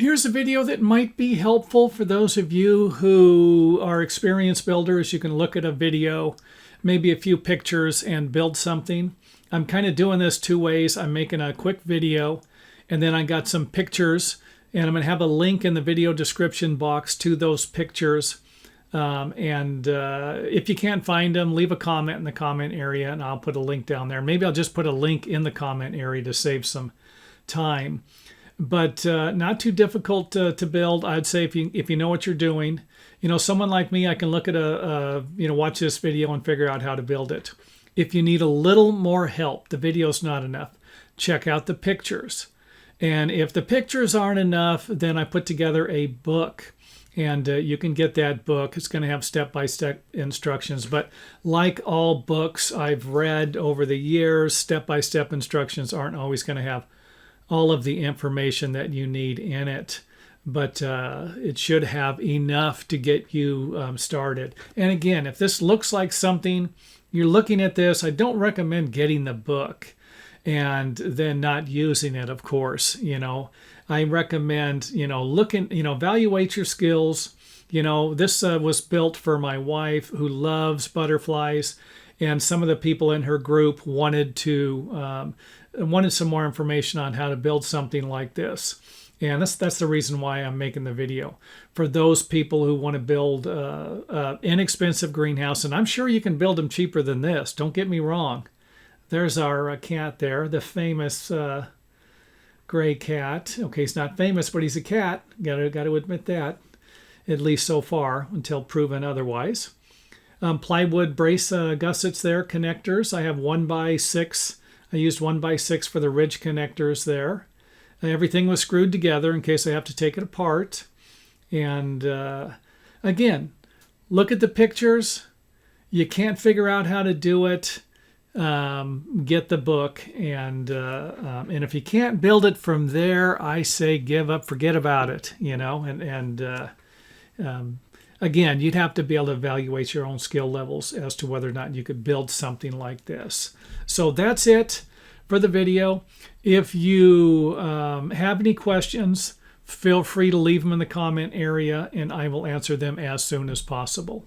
Here's a video that might be helpful for those of you who are experienced builders. You can look at a video, maybe a few pictures, and build something. I'm kind of doing this two ways. I'm making a quick video, and then I got some pictures, and I'm going to have a link in the video description box to those pictures. If you can't find them, leave a comment in the comment area, and I'll put a link down there. Maybe I'll just put a link in the comment area to save some time. But not too difficult to build. I'd say if you know what you're doing, someone like me, I can look at watch this video and figure out how to build it. If you need a little more help, the video's not enough, check out the pictures. And if the pictures aren't enough, then I put together a book. And you can get that book. It's going to have step-by-step instructions. But like all books I've read over the years, step-by-step instructions aren't always going to have all of the information that you need in it, but it should have enough to get you started. And again, if this looks like something you're looking at this, I don't recommend getting the book and then not using it, of course. I recommend evaluate your skills. This was built for my wife who loves butterflies, and some of the people in her group wanted some more information on how to build something like this. And that's the reason why I'm making the video. For those people who want to build an inexpensive greenhouse, and I'm sure you can build them cheaper than this. Don't get me wrong. There's our cat there, the famous gray cat. Okay, he's not famous, but he's a cat. Got to admit that, at least so far, until proven otherwise. Plywood brace gussets there, connectors. I have 1x6. I used 1x6 for the ridge connectors there. Everything was screwed together in case I have to take it apart. And again, look at the pictures. You can't figure out how to do it, get the book. And if you can't build it from there, I say give up, forget about it, Again, you'd have to be able to evaluate your own skill levels as to whether or not you could build something like this. So that's it for the video. If you have any questions, feel free to leave them in the comment area, and I will answer them as soon as possible.